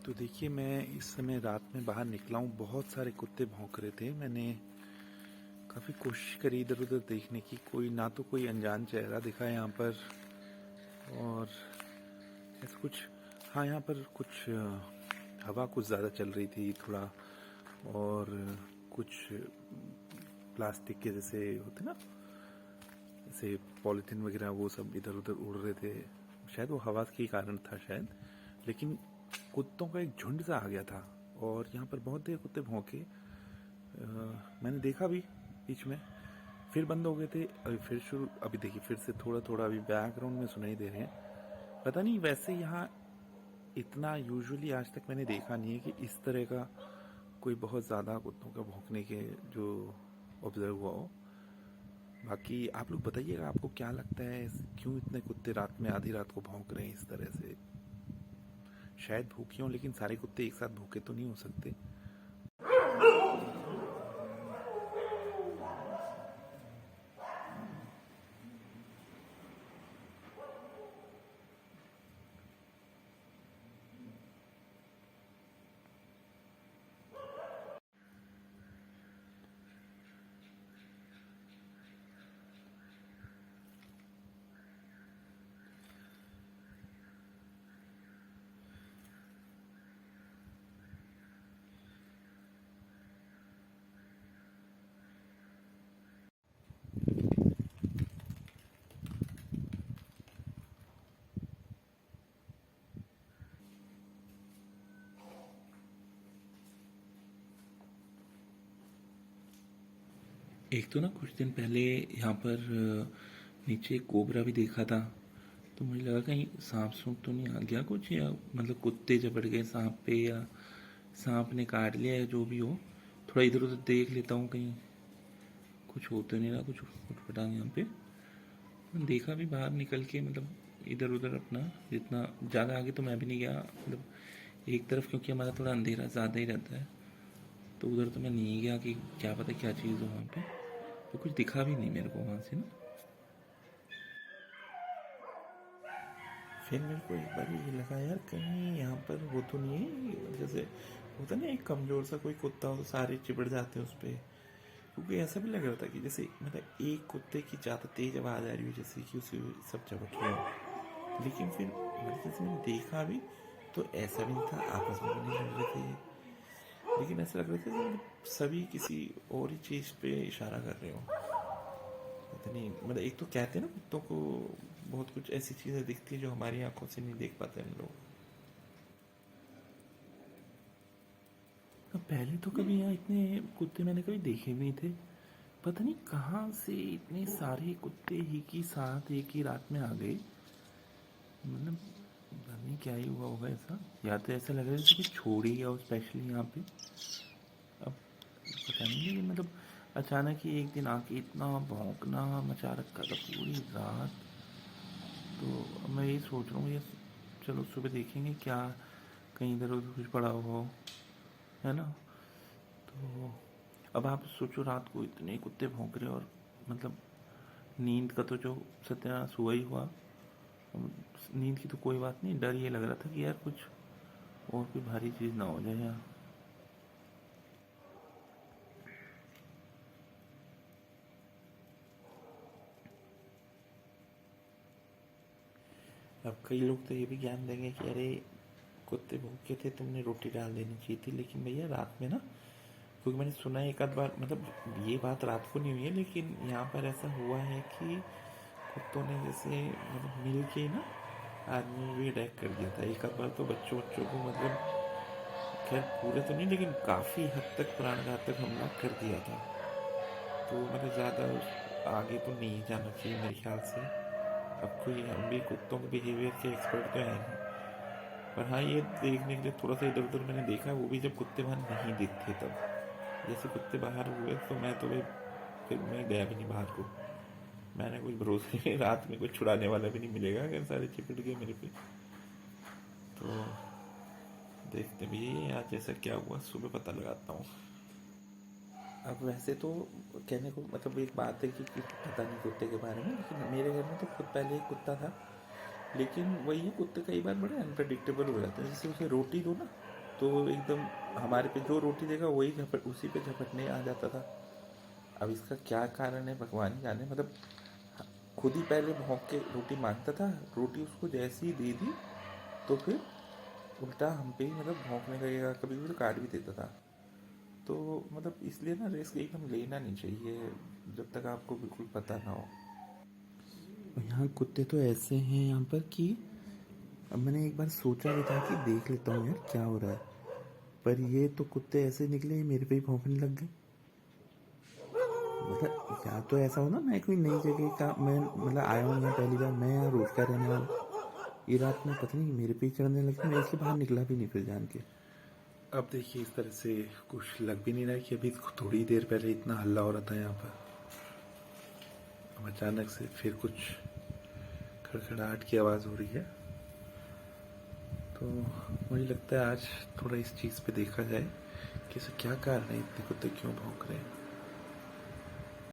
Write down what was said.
तो देखिए, मैं इस समय रात में बाहर निकला हूँ। बहुत सारे कुत्ते भौंक रहे थे। मैंने काफ़ी कोशिश करी इधर उधर देखने की, कोई ना तो कोई अनजान चेहरा दिखा यहाँ पर, और ऐसा कुछ। हाँ, यहाँ पर कुछ हवा कुछ ज़्यादा चल रही थी थोड़ा, और कुछ प्लास्टिक के जैसे होते ना, जैसे पॉलीथीन वगैरह, वो सब इधर उधर उड़ रहे थे। शायद वो हवा के कारण था शायद, लेकिन कुत्तों का एक झुंड सा आ गया था। और यहाँ पर बहुत देर कुत्ते भौंके। मैंने देखा भी, बीच में फिर बंद हो गए थे, अभी फिर शुरू। अभी देखिए फिर से थोड़ा थोड़ा अभी बैकग्राउंड में सुनाई दे रहे हैं। पता नहीं, वैसे यहाँ इतना यूजुअली आज तक मैंने देखा नहीं है कि इस तरह का कोई बहुत ज़्यादा कुत्तों का भौंकने के जो ऑब्जर्व हुआ हो। बाकी आप लोग बताइएगा, आपको क्या लगता है क्यों इतने कुत्ते रात में आधी रात को भौंक रहे हैं इस तरह से? शायद भूखे हों, लेकिन सारे कुत्ते एक साथ भूखे तो नहीं हो सकते। एक तो ना कुछ दिन पहले यहाँ पर नीचे कोबरा भी देखा था। तो मुझे लगा कहीं सांप सूप तो नहीं आ गया कुछ, या मतलब कुत्ते झपट गए सांप पे, या सांप ने काट लिया, या जो भी हो। थोड़ा इधर उधर देख लेता हूँ, कहीं कुछ हो तो नहीं रहा, कुछ उठपटांग यहाँ पे। देखा भी बाहर निकल के, मतलब इधर उधर अपना, जितना ज़्यादा आगे तो मैं भी नहीं गया, मतलब एक तरफ, क्योंकि हमारा थोड़ा अंधेरा ज़्यादा ही रहता है। तो उधर तो मैं नहीं गया कि क्या पता क्या चीज़ हो वहाँ पे। तो कुछ दिखा भी नहीं मेरे को वहाँ से ना। फिर मेरे को एक बार ये लगा, यार कहीं यहाँ पर वो तो नहीं है, जैसे होता ना एक कमज़ोर सा कोई कुत्ता हो तो सारे चिपट जाते हैं उस पर। क्योंकि ऐसा भी लग रहा था कि जैसे मतलब एक कुत्ते की ज़्यादा तेज आवाज़ आ रही हो, जैसे कि उसे सब झपट रहे हो। लेकिन फिर मतलब जैसे मैंने देखा भी, तो ऐसा भी नहीं था, आपस में भी नहीं लड़ रहे थे। लेकिन ऐसा लग रहा था कि सभी किसी और ही चीज़ पे इशारा कर रहे हो। पता नहीं, मतलब एक तो कहते हैं ना, कुत्तों को बहुत कुछ ऐसी चीज़ें दिखती है जो हमारी आंखों से नहीं देख पाते हम लोग। पहले तो कभी यहाँ इतने कुत्ते मैंने कभी देखे भी नहीं थे। पता नहीं कहाँ से इतने सारे कुत्ते ही की साथ एक ही रात में आ गए। मतलब पता नहीं क्या ही हुआ होगा ऐसा, या तो ऐसा लग रहा है जैसे कि छोड़ ही गया हो स्पेशली यहाँ पे। अब पता नहीं, लेकिन मतलब अचानक ही एक दिन आके इतना भौंकना मचा रखा था पूरी रात। तो अब मैं यही सोच रहा हूँ, ये चलो सुबह देखेंगे क्या, कहीं इधर उधर कुछ पड़ा हुआ हो, है ना। तो अब आप सोचो, रात को इतने कुत्ते भौंक रहे, और मतलब नींद का तो जो सत्यानाश हुआ ही हुआ। नींद की तो कोई बात नहीं, डर ये लग रहा था कि यार कुछ और कोई भारी चीज़ ना हो जाए यार। अब कई लोग तो ये भी ज्ञान देंगे कि अरे कुत्ते भूखे थे, तुमने रोटी डाल देनी चाहिए थी। लेकिन भैया रात में ना, क्योंकि मैंने सुना है एक आध बार, मतलब ये बात रात को नहीं हुई है, लेकिन यहाँ पर ऐसा हुआ है कि कुत्तों ने जैसे मतलब मिल के ना आदमी भी अटैक कर दिया था एक आध बार। तो बच्चों बच्चों को मतलब, खैर पूरे तो नहीं, लेकिन काफ़ी हद तक प्राणघातक हमला कर दिया था। तो मतलब ज़्यादा आगे तो नहीं जाना चाहिए मेरे ख्याल से। अब कोई, हम भी कुत्तों के बिहेवियर के एक्सपर्ट तो हैं नहीं। पर हाँ, ये देखने के लिए थोड़ा सा इधर उधर मैंने देखा, वो भी जब कुत्ते वहाँ नहीं दिखते तब। जैसे कुत्ते बाहर हुए तो मैं तो भाई, फिर मैं गया भी नहीं बाहर को। मैंने कुछ भरोसे नहीं, रात में कुछ छुड़ाने वाला भी नहीं मिलेगा अगर सारे चिपट गए मेरे पे। तो देखते भी आज ऐसा क्या हुआ, सुबह पता लगाता हूँ। अब वैसे तो कहने को मतलब एक बात है कि पता नहीं कुत्ते के बारे में, लेकिन मेरे घर में तो खुद पहले एक कुत्ता था। लेकिन वही है, कुत्ते कई बार बड़े अनप्रडिक्टेबल हो जाते हैं। जैसे उसे रोटी दो ना, तो एकदम हमारे पे जो रोटी देगा वही झपट उसी पे झपटने आ जाता था। अब इसका क्या कारण है भगवान ही जाने। मतलब खुद ही पहले भौंक के रोटी मांगता था, रोटी उसको जैसी ही दे दी तो फिर उल्टा हम पे ही मतलब भौंकने लगेगा, कभी कभी तो काट भी देता था। तो मतलब इसलिए ना रिस्क एकदम लेना नहीं चाहिए जब तक आपको बिल्कुल पता ना हो। यहाँ कुत्ते तो ऐसे हैं यहाँ पर कि अब मैंने एक बार सोचा भी था कि देख लेता हूँ यार क्या हो रहा है, पर ये तो कुत्ते ऐसे निकले मेरे पे ही भौंकने लग गए। मतलब या तो ऐसा हो ना मैं कोई नई जगह का मैं मतलब आया हूँ यहाँ पहली बार, मैं यहाँ रोज का रहने वाला, ये रात में पता नहीं मेरे पे ही चढ़ने लगी, मैं इसलिए बाहर निकला भी नहीं फिर जान के। अब देखिए इस तरह से कुछ लग भी नहीं रहा है कि अभी थोड़ी देर पहले इतना हल्ला हो रहा था यहाँ पर, अब अचानक से फिर कुछ खड़खड़ाहट की आवाज़ हो रही है। तो मुझे लगता है आज थोड़ा इस चीज़ पे देखा जाए कि इसे क्या कारण है, इतने कुत्ते क्यों भौंक रहे हैं।